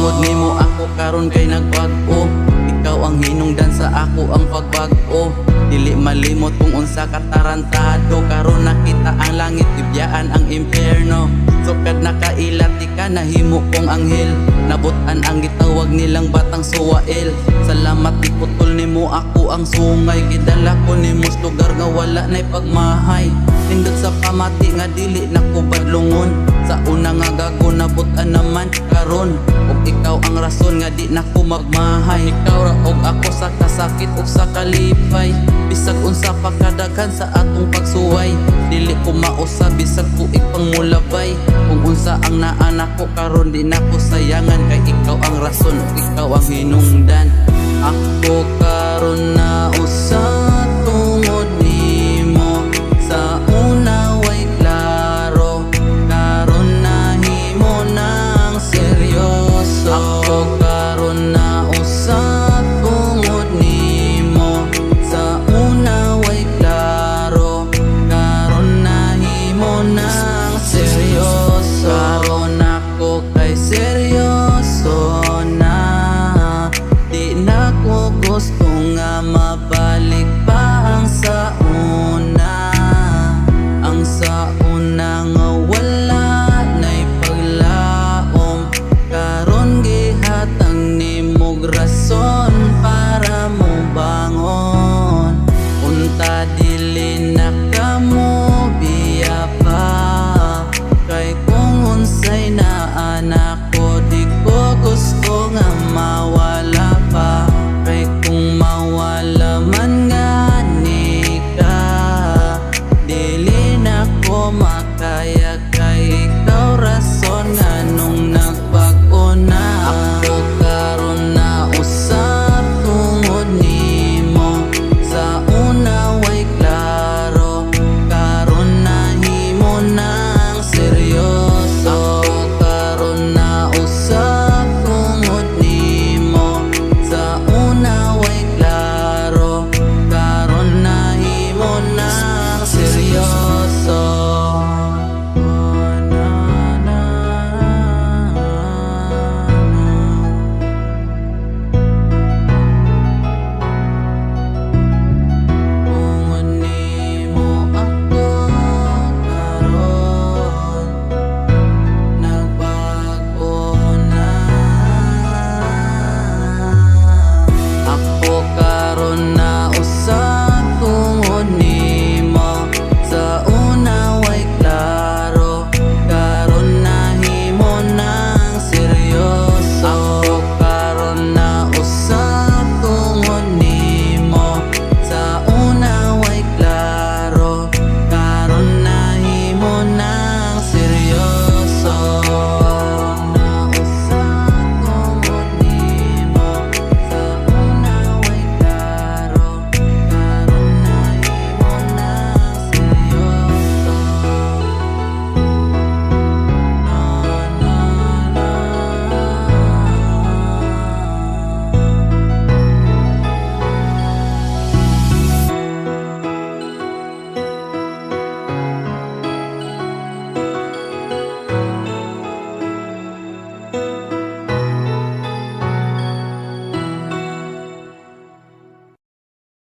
Tungod nimo ako karon kay nagbag-o. Ikaw ang hinungdan sa ako ang pagbag-o. Dili malimot kung unsa ka tarantado. Karon nakita ang langit, tibyaan ang impyerno. Sukad nakailati ka, nahimo kong anghel. Nabutan ang gitawag nilang batang suwael. Salamat iputol nimo ako ang sungay. Gidala ko nimo sa lugar nga wala na'y pagmahay. Nindot sa pamati nga dili na ko badlungon. Sa una nga gago nabutan naman karon. Og ikaw ang rason nga di na ko magmahay. Ikaw ra og ako sa kasakit ug sa kalipay. Bisag unsa pa kadaghan sa atong pagsuway. Dili ko mausa bisag ko ipangmulabay. Kung unsa ang naanak ko karon di na ko sayangan. Kay ikaw ang rason ug ikaw ang hinungdan. Ako karon na usa